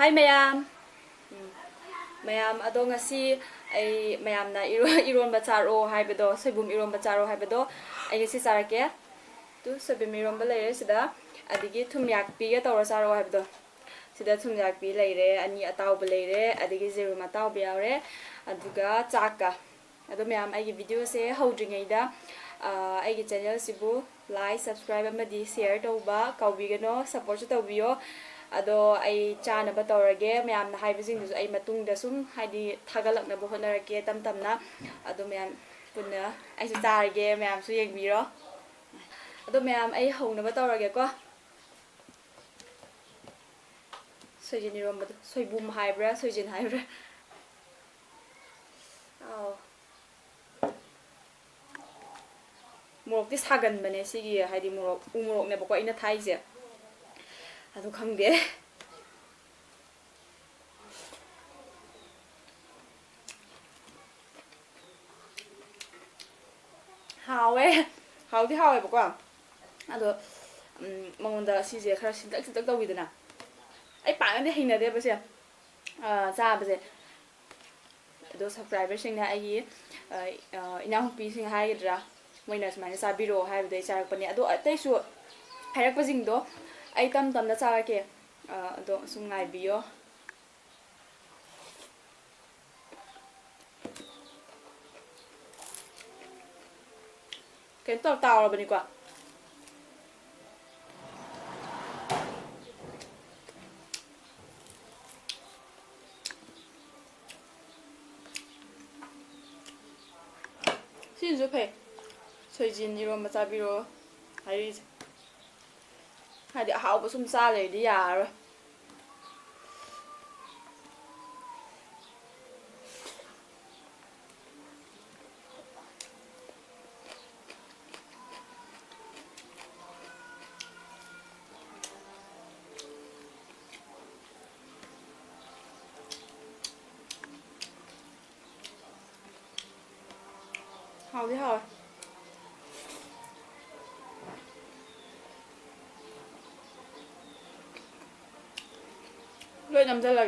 Hi mayam. Mayam ado ngasi ai mayamna iron bacharo haibado soibum iron bacharo haibado ai ngasi sarake tu soibum iron ba leire sida adigi thumyak pi ga tawra saro haibado sida thumyak pi leire ani ataw ba leire adigi zeru mataw ba yaure aduga chaka ado mayam ai video se hodringaida ai channel sibu like subscribe amadi share tawba kawbigano support tawbiyo ado ai chana ba tawrage mayam na haibising du ai matung da sum haidi thagalak na bo honarake tamtamna ado mayam punna ai su tarage mayam su yegbiro ado mayam ai howna ba tawrage ko soijini rom ba soibum haibra soijin haibra aw morok ti sagan bane sigi haidi morok umorok ne bako ina thaise ado khangde hawe hawdi hawe bako ado mongonda sije khara sintak sintak tawidana ai paangde hinade base cha base ado subscriber singna ai ina hupi sing haidra moina smaina sabiro haibde charakpani ado ataisu harakpajingdo ai tamna charake ado sungai biyo ken taw bani kwa sinzu pe soijin iron machabiro hari hadi ahawba sum cha leidi yaro hawdi haw lôi nằm ra là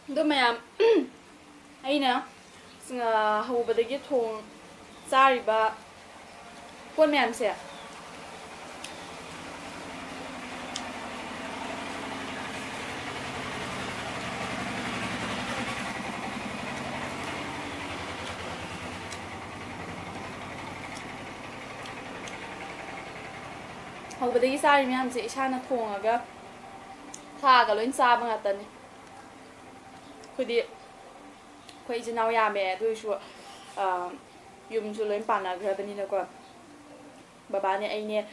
đó mà ai nè hầu bờ cái thùng xa đi ba quân mèm sẽ hầu bờ cái xa đi mèm sẽ xa nó thùng ở cái tha cả lớn xa bằng ngạt tần khơi chỉ nào ya mẹ tôi说dùng cho lớn bàn là cái bên này coi bà này anh nè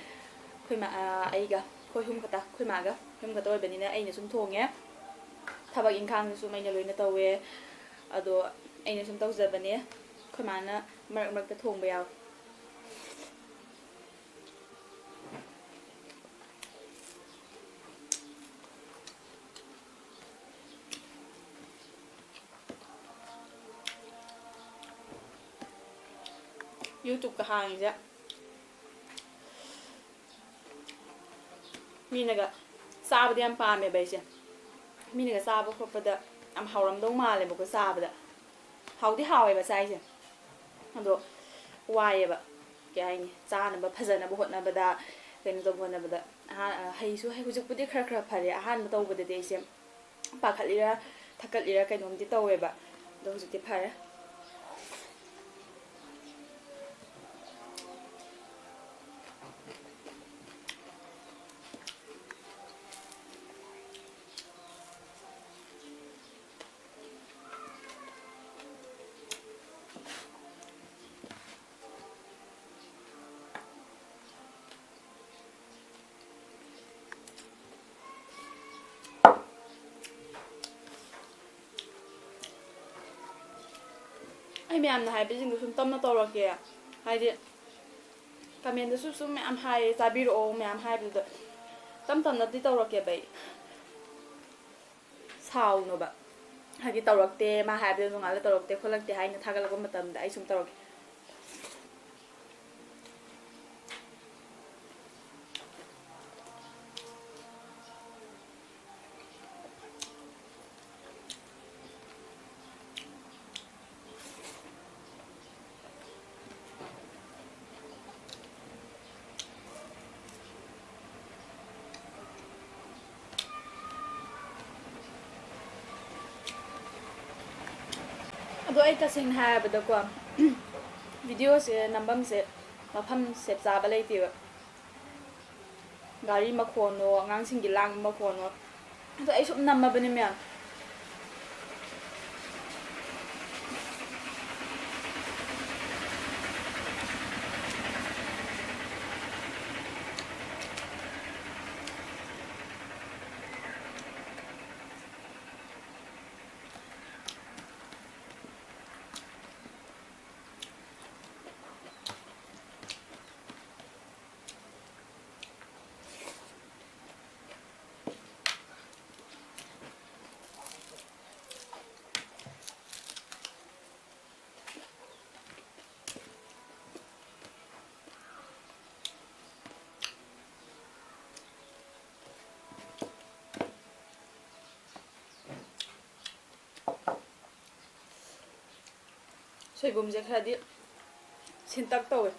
khơi mà ai cả khơi hung cả ta khơi mà cả hung cả tôi bên này anh nè sum thong nhé thà bác in khang sum anh nè lớn nè tàu về ado anh nè sum tàu giờ bên này khơi mà nè mặc cái thong bèo YouTube cả hàng vậy mình là sao bây giờ pa mẹ bây giờ mình là sao bữa bây giờ em hầu làm đông mà lại một cái sao bây giờ hầu thì hầu vậy sai chứ làm đồ hoài vậy cái anh cha nó bây giờ nó bữa nó bây giờ cái nó đông nó bây giờ hay số hay cái bữa khá khá phải ăn một tô bây giờ để xem bà khát đi ra thắc cắt đi ra cái nón tí tô vậy bà đâu rồi tiếp phải ai mẹ na hai bây giờ sum tâm nó to rồi kìa hai đi comment đó sum mẹ hai ta biết rồi mẹ hai bây giờ tâm tâm nó đi to rồi kìa vậy sao nó vậy ꯍꯥꯏꯗꯤ ꯇꯧꯔꯛꯇꯦ ꯃꯥ ꯍꯥꯏꯕꯗ ꯅꯣꯡꯉꯥꯜꯂ ꯇꯧꯔꯛꯇꯦ ꯈꯣꯠꯂꯛꯇꯦ ꯍꯥꯏꯅ ꯊꯥꯒꯠꯂꯛꯄ ꯃꯇꯝꯗ ꯑꯩ ꯁꯨꯝ ꯇꯧꯔꯛꯀꯦ ꯑꯗꯣ ꯑꯩ ꯇꯁꯦꯡꯅ ꯍꯥꯏꯔꯕꯗꯀꯣ ꯚꯤꯗꯤꯑꯣꯁꯦ ꯅꯝꯐꯝꯁꯦ ꯃꯐꯝ ꯁꯦꯞ ꯆꯥꯕ ꯂꯩꯇꯦꯕ ꯒꯥꯔꯤ ꯃꯈꯣꯟꯅꯣ ꯑꯉꯥꯡꯁꯤꯡꯒꯤ ꯂꯥꯡꯕ ꯃꯈꯣꯟꯅꯣ ꯑꯗꯣ ꯑꯩ ꯁꯨꯝ ꯅꯝꯃꯕꯅꯤ ꯃꯌꯥꯝ ꯁꯣꯏꯕꯨꯝꯁꯦ ꯈꯔꯗꯤ ꯁꯤꯟꯇꯛ ꯇꯧꯋꯦ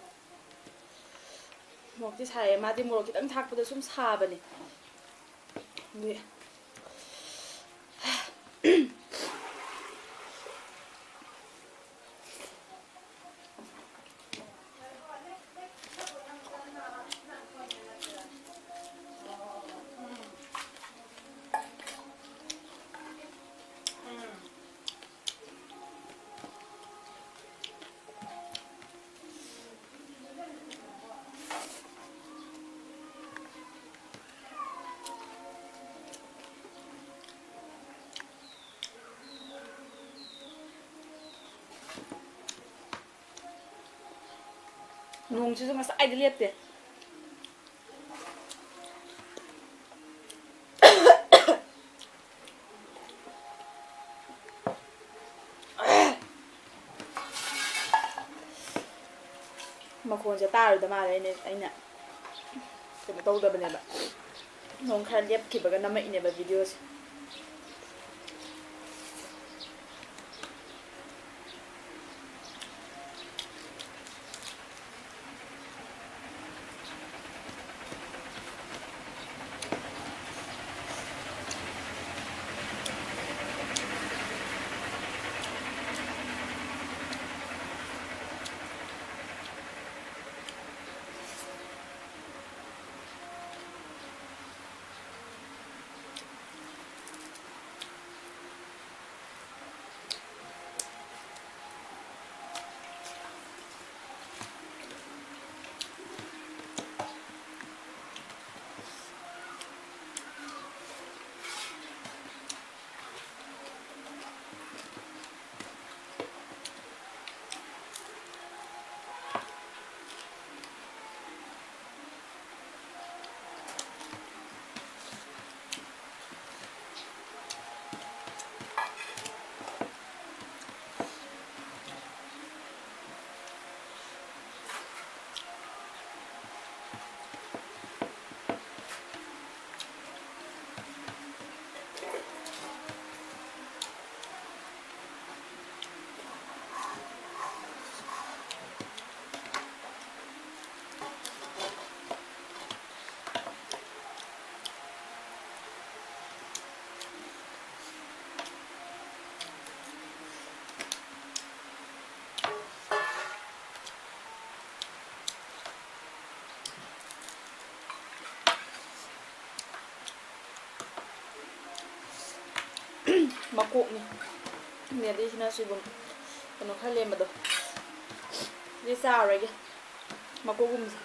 ꯃꯣꯔꯣꯛꯇꯤ ꯁꯥꯏꯌꯦ ꯃꯥꯗꯤ ꯃꯣꯔꯣꯛ ꯈꯤꯇꯪ ꯊꯥꯛꯄꯗ ꯁꯨꯝ ꯁꯥꯕꯅꯦ ꯅꯣꯡꯁꯤꯁꯨ ꯉꯁꯥꯏꯗꯤ ꯂꯦꯞꯇꯦ ꯃꯈꯣꯟꯁꯦ ꯇꯥꯔꯣꯏꯗ ꯃꯥꯜꯂꯦ ꯑꯩꯅ ꯀꯩꯅꯣ ꯇꯧꯗꯕꯅꯦꯕ ꯅꯣꯡ ꯈꯔ ꯂꯦꯞꯈꯤꯕꯒ ꯅꯝꯃꯛꯏꯅꯦꯕ ꯚꯤꯗꯤꯑꯣꯁꯦ ꯃꯀꯣꯛꯅꯤ ꯑꯗꯩꯁꯤꯅ ꯁꯣꯏꯕꯨꯝ ꯀꯩꯅꯣ ꯈꯔ ꯂꯦꯝꯕꯗꯣ ꯁꯤ ꯆꯥꯔꯔꯣꯏꯒꯦ ꯃꯀꯣꯛꯒꯨꯝꯕꯁꯦ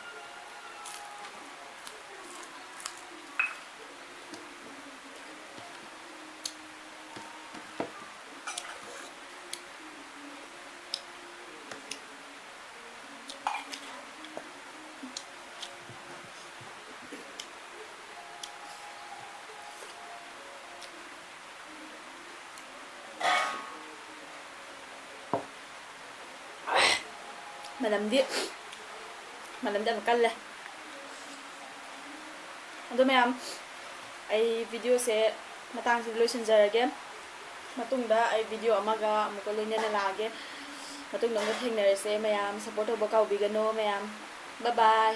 ꯃꯅꯝꯗꯤ ꯌꯥꯝ ꯀꯜꯂꯦ ꯑꯗꯣ ꯃꯌꯥꯝ ꯑꯩ ꯚꯤꯗꯤꯑꯣꯁꯦ ꯃꯇꯥꯡꯁꯤꯗ ꯂꯣꯏꯁꯤꯟꯖꯔꯒꯦ ꯃꯇꯨꯡꯗ ꯑꯩ ꯚꯤꯗꯤꯑꯣ ꯑꯃꯒ ꯑꯃꯨꯛꯀ ꯂꯣꯏꯅꯅ ꯂꯥꯛꯑꯒꯦ ꯃꯇꯨꯡꯗ ꯑꯃꯨꯛ ꯊꯦꯡꯅꯔꯁꯦ ꯃꯌꯥꯝ ꯁꯞꯄꯣꯔꯠ ꯇꯧꯕ ꯀꯥꯎꯕꯤꯒꯅꯨ ꯃꯌꯥꯝ ꯕꯥꯏ ꯕꯥꯏ